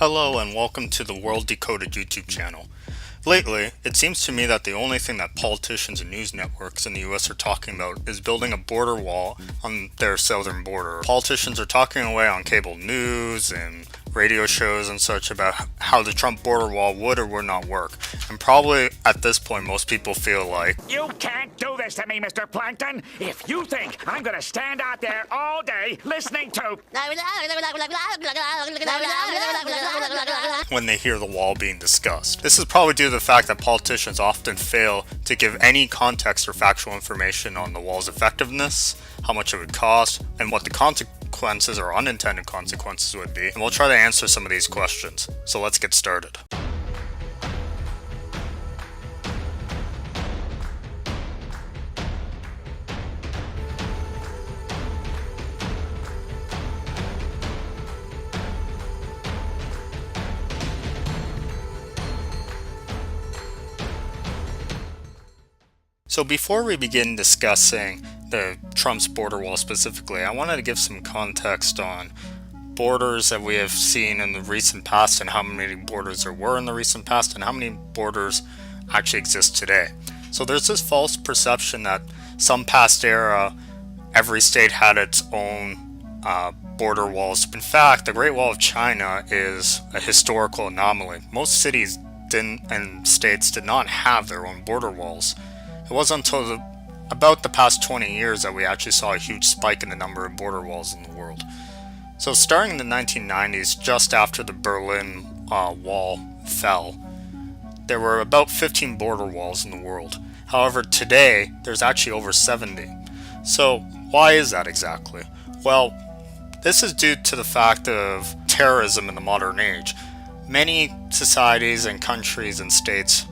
Hello and welcome to the World Decoded YouTube channel. Lately, it seems to me that the only thing that politicians and news networks in the US are talking about is building a border wall on their southern border. Politicians are talking away on cable news and radio shows and such about how the Trump border wall would or would not work. And probably at this point most people feel like, "You can't do this to me, Mr. Plankton. If you think I'm gonna stand out there all day listening to..." when they hear the wall being discussed. This is probably due to the fact that politicians often fail to give any context or factual information on the wall's effectiveness, how much it would cost, and what the consequences or unintended consequences would be. And we'll try to answer some of these questions. So let's get started. So before we begin discussing the Trump's border wall specifically, I wanted to give some context on borders that we have seen in the recent past and how many borders there were in the recent past and how many borders actually exist today. So there's this false perception that some past era, every state had its own border walls. In fact, the Great Wall of China is a historical anomaly. Most cities and states did not have their own border walls. It wasn't until about the past 20 years that we actually saw a huge spike in the number of border walls in the world. So starting in the 1990s, just after the Berlin Wall fell, there were about 15 border walls in the world. However, today, there's actually over 70. So why is that exactly? Well, this is due to the fact of terrorism in the modern age. Many societies and countries and states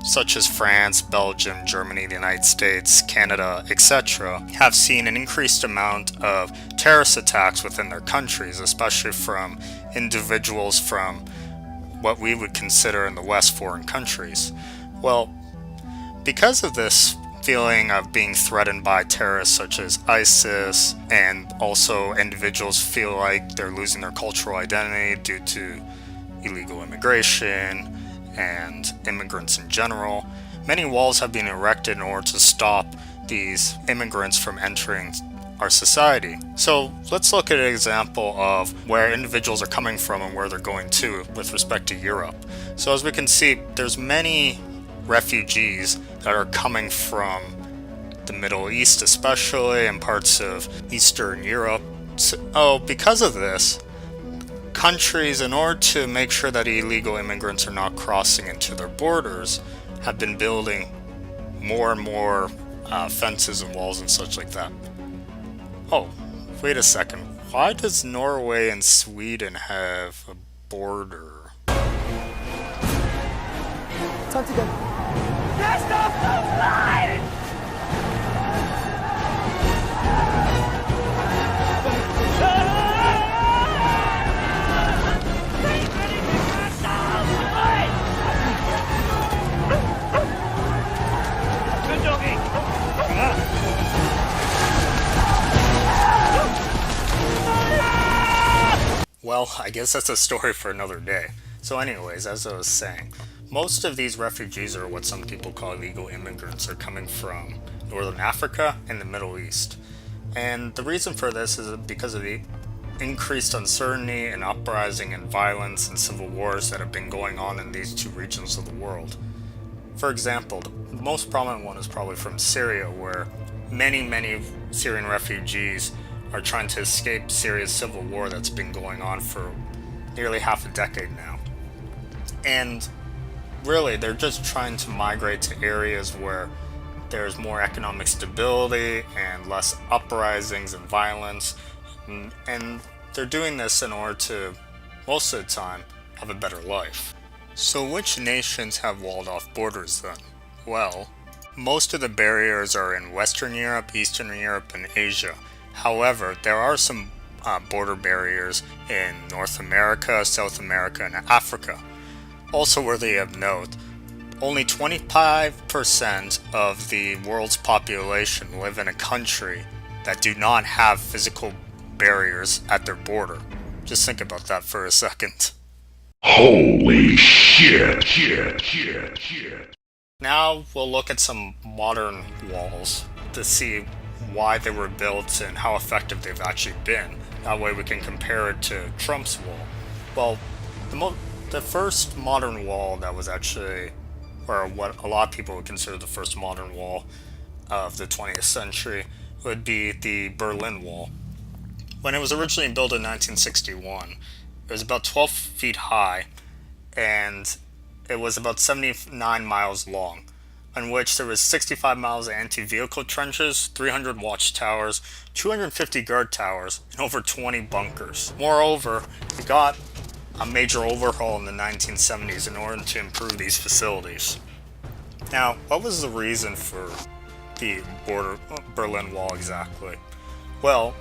such as France, Belgium, Germany, the United States, Canada, etc., have seen an increased amount of terrorist attacks within their countries, especially from individuals from what we would consider in the West foreign countries. Well, because of this feeling of being threatened by terrorists such as ISIS, and also individuals feel like they're losing their cultural identity due to illegal immigration, and immigrants in general, many walls have been erected in order to stop these immigrants from entering our society. So let's look at an example of where individuals are coming from and where they're going to with respect to Europe. So as we can see, there's many refugees that are coming from the Middle East, especially in parts of Eastern Europe. So, because of this, countries, in order to make sure that illegal immigrants are not crossing into their borders, have been building more and more fences and walls and such like that. Oh, wait a second. Why does Norway and Sweden have a border? Time to go. That's not the line! Well, I guess that's a story for another day. So anyways, as I was saying, most of these refugees, or what some people call illegal immigrants, are coming from Northern Africa and the Middle East. And the reason for this is because of the increased uncertainty and uprising and violence and civil wars that have been going on in these two regions of the world. For example, the most prominent one is probably from Syria, where many Syrian refugees are trying to escape Syria's civil war that's been going on for nearly half a decade now. And really, they're just trying to migrate to areas where there's more economic stability and less uprisings and violence. And they're doing this in order to, most of the time, have a better life. So which nations have walled off borders then? Well, most of the barriers are in Western Europe, Eastern Europe, and Asia. However, there are some border barriers in North America, South America, and Africa. Also worthy of note, only 25% of the world's population live in a country that do not have physical barriers at their border. Just think about that for a second. Holy shit. Now we'll look at some modern walls to see why they were built and how effective they've actually been. That way we can compare it to Trump's wall. Well, the first modern wall that was actually, or what a lot of people would consider the first modern wall of the 20th century, would be the Berlin Wall. When it was originally built in 1961, it was about 12 feet high and it was about 79 miles long, on which there was 65 miles of anti-vehicle trenches, 300 watchtowers, 250 guard towers, and over 20 bunkers. Moreover, it got a major overhaul in the 1970s in order to improve these facilities. Now, what was the reason for the Berlin Wall exactly? Well,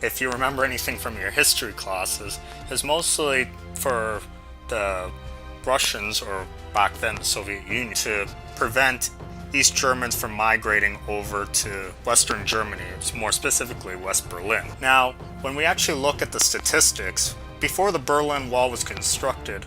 if you remember anything from your history classes, it was mostly for the Russians, or back then the Soviet Union, to prevent East Germans from migrating over to Western Germany, more specifically West Berlin. Now, when we actually look at the statistics, before the Berlin Wall was constructed,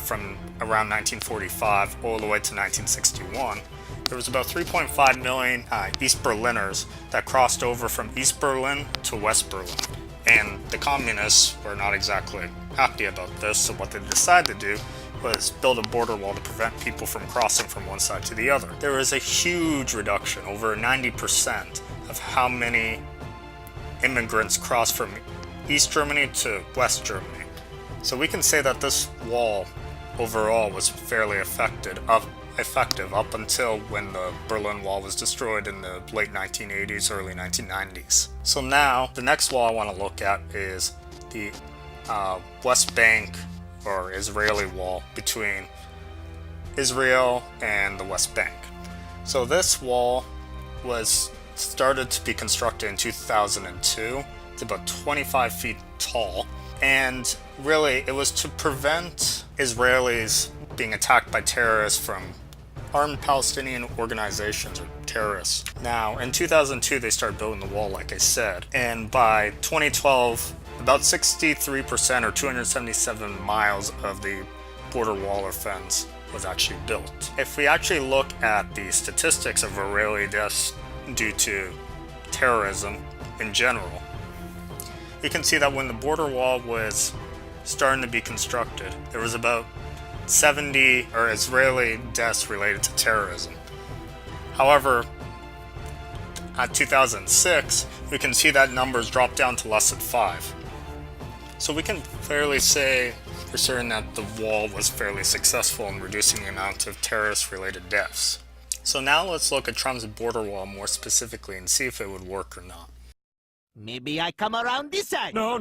from around 1945 all the way to 1961, there was about 3.5 million East Berliners that crossed over from East Berlin to West Berlin. And the communists were not exactly happy about this, so what they decided to do was build a border wall to prevent people from crossing from one side to the other. There was a huge reduction, over 90%, of how many immigrants crossed from East Germany to West Germany. So we can say that this wall overall was fairly effective up until when the Berlin Wall was destroyed in the late 1980s, early 1990s. So now, the next wall I want to look at is the West Bank, or Israeli wall, between Israel and the West Bank. So this wall was started to be constructed in 2002. It's about 25 feet tall, and really it was to prevent Israelis being attacked by terrorists from armed Palestinian organizations or terrorists. Now, in 2002 they started building the wall, like I said, and by 2012 about 63%, or 277 miles, of the border wall or fence was actually built. If we actually look at the statistics of Israeli deaths due to terrorism in general, you can see that when the border wall was starting to be constructed, there was about 70 Israeli deaths related to terrorism. However, at 2006, we can see that numbers dropped down to less than 5. So we can fairly say for certain that the wall was fairly successful in reducing the amount of terrorist-related deaths. So now let's look at Trump's border wall more specifically and see if it would work or not. Maybe I come around this side. No.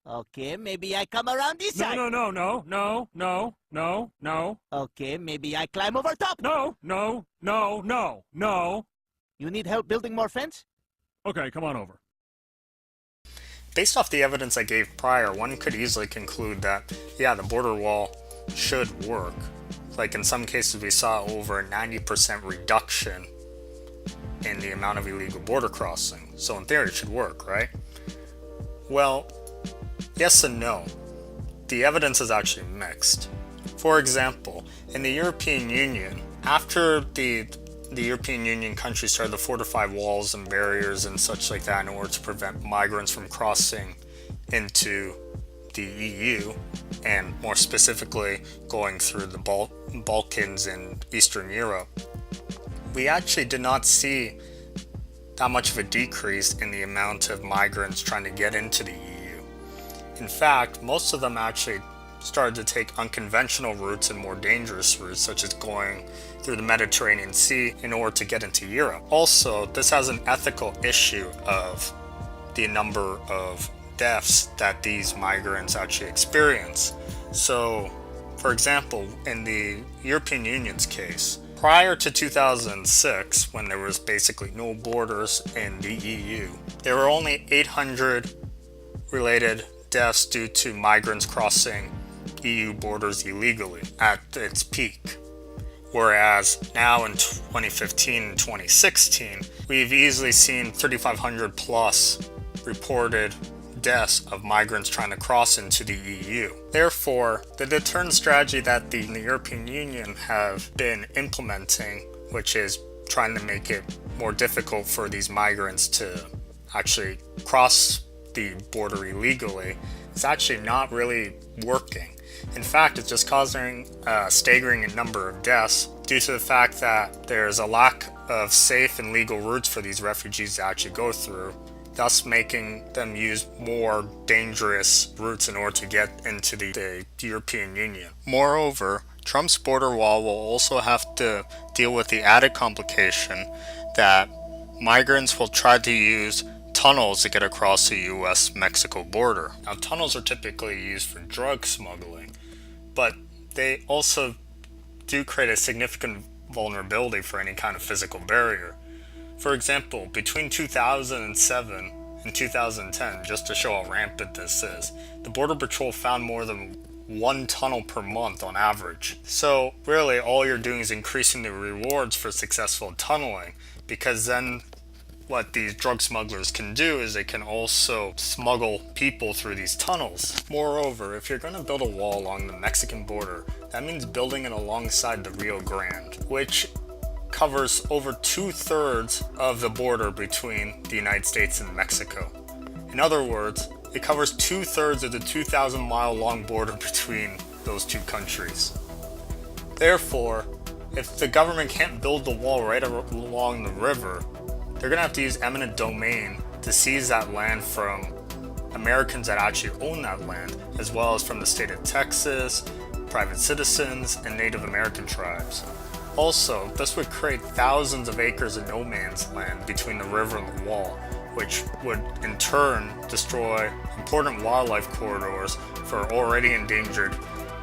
Okay, maybe I come around this side. No. Okay, maybe I climb over top. No. You need help building more fence? Okay, come on over. Based off the evidence I gave prior, one could easily conclude that, yeah, the border wall should work. Like in some cases we saw over a 90% reduction in the amount of illegal border crossing. So in theory it should work, right? Well, yes and no. The evidence is actually mixed. For example, in the European Union, after the European Union countries started to fortify walls and barriers and such like that in order to prevent migrants from crossing into the EU, and more specifically going through the Balkans and Eastern Europe, we actually did not see that much of a decrease in the amount of migrants trying to get into the EU. In fact, most of them actually started to take unconventional routes and more dangerous routes, such as going through the Mediterranean Sea in order to get into Europe. Also, this has an ethical issue of the number of deaths that these migrants actually experience. So, for example, in the European Union's case, prior to 2006, when there was basically no borders in the EU, there were only 800 related deaths due to migrants crossing EU borders illegally at its peak. Whereas now in 2015 and 2016, we've easily seen 3,500 plus reported deaths of migrants trying to cross into the EU. Therefore, the deterrent strategy that the European Union have been implementing, which is trying to make it more difficult for these migrants to actually cross the border illegally, is actually not really working. In fact, it's just causing a staggering number of deaths due to the fact that there's a lack of safe and legal routes for these refugees to actually go through, thus making them use more dangerous routes in order to get into the European Union. Moreover, Trump's border wall will also have to deal with the added complication that migrants will try to use tunnels to get across the US-Mexico border. Now, tunnels are typically used for drug smuggling, but they also do create a significant vulnerability for any kind of physical barrier. For example, between 2007 and 2010, just to show how rampant this is, the Border Patrol found more than one tunnel per month on average. So really, all you're doing is increasing the rewards for successful tunneling, because then what these drug smugglers can do is they can also smuggle people through these tunnels. Moreover, if you're going to build a wall along the Mexican border, that means building it alongside the Rio Grande, which covers over 2/3 of the border between the United States and Mexico. In other words, it covers 2/3 of the 2,000-mile long border between those two countries. Therefore, if the government can't build the wall right along the river, they're going to have to use eminent domain to seize that land from Americans that actually own that land, as well as from the state of Texas, private citizens, and Native American tribes. Also, this would create thousands of acres of no man's land between the river and the wall, which would in turn destroy important wildlife corridors for already endangered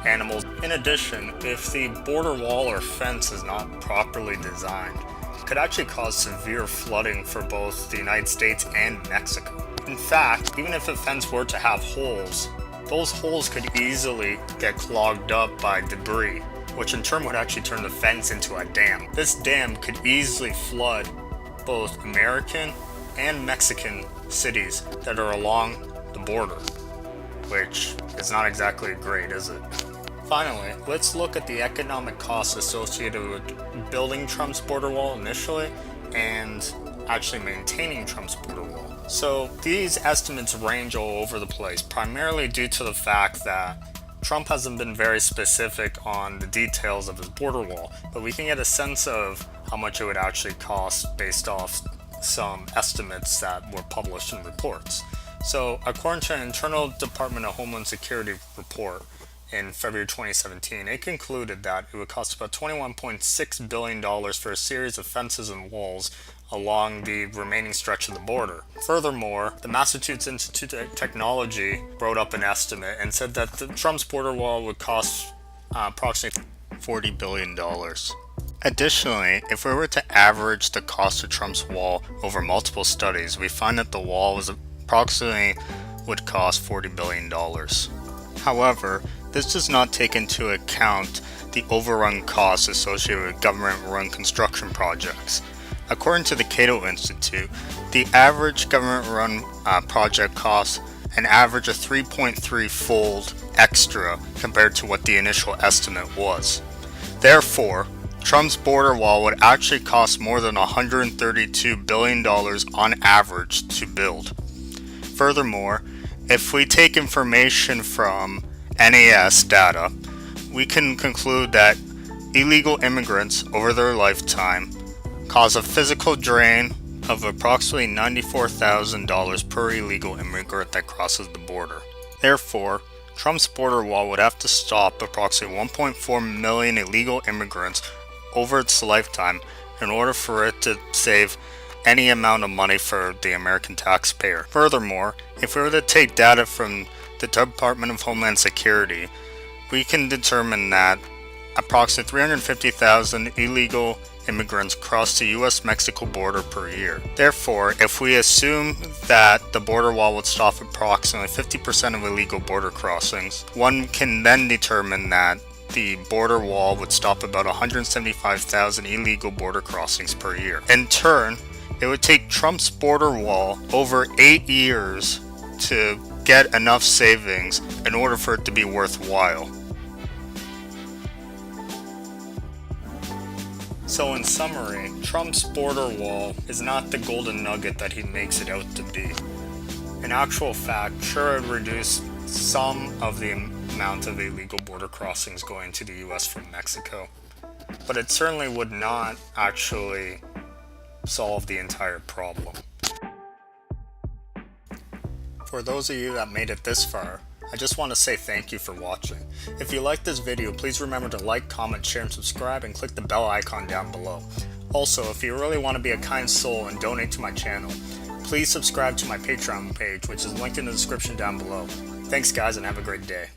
animals. In addition, if the border wall or fence is not properly designed, it could actually cause severe flooding for both the United States and Mexico. In fact, even if a fence were to have holes, those holes could easily get clogged up by debris, which in turn would actually turn the fence into a dam. This dam could easily flood both American and Mexican cities that are along the border, which is not exactly great, is it? Finally, let's look at the economic costs associated with building Trump's border wall initially and actually maintaining Trump's border wall. So these estimates range all over the place, primarily due to the fact that Trump hasn't been very specific on the details of his border wall, but we can get a sense of how much it would actually cost based off some estimates that were published in reports. So according to an internal Department of Homeland Security report in February 2017, it concluded that it would cost about $21.6 billion for a series of fences and walls along the remaining stretch of the border. Furthermore, the Massachusetts Institute of Technology wrote up an estimate and said that the Trump's border wall would cost approximately $40 billion. Additionally, if we were to average the cost of Trump's wall over multiple studies, we find that the wall would cost $40 billion. However, this does not take into account the overrun costs associated with government-run construction projects. According to the Cato Institute, the average government-run project costs an average of 3.3-fold extra compared to what the initial estimate was. Therefore, Trump's border wall would actually cost more than $132 billion on average to build. Furthermore, if we take information from NAS data, we can conclude that illegal immigrants over their lifetime cause a physical drain of approximately $94,000 per illegal immigrant that crosses the border. Therefore, Trump's border wall would have to stop approximately 1.4 million illegal immigrants over its lifetime in order for it to save any amount of money for the American taxpayer. Furthermore, if we were to take data from the Department of Homeland Security, we can determine that approximately 350,000 illegal immigrants cross the US-Mexico border per year. Therefore, if we assume that the border wall would stop approximately 50% of illegal border crossings, one can then determine that the border wall would stop about 175,000 illegal border crossings per year. In turn, it would take Trump's border wall over 8 years to get enough savings in order for it to be worthwhile. So in summary, Trump's border wall is not the golden nugget that he makes it out to be. In actual fact, sure, it reduced some of the amount of illegal border crossings going to the US from Mexico, but it certainly would not actually solve the entire problem. For those of you that made it this far, I just want to say thank you for watching. If you liked this video, please remember to like, comment, share, and subscribe, and click the bell icon down below. Also, if you really want to be a kind soul and donate to my channel, please subscribe to my Patreon page, which is linked in the description down below. Thanks guys, and have a great day.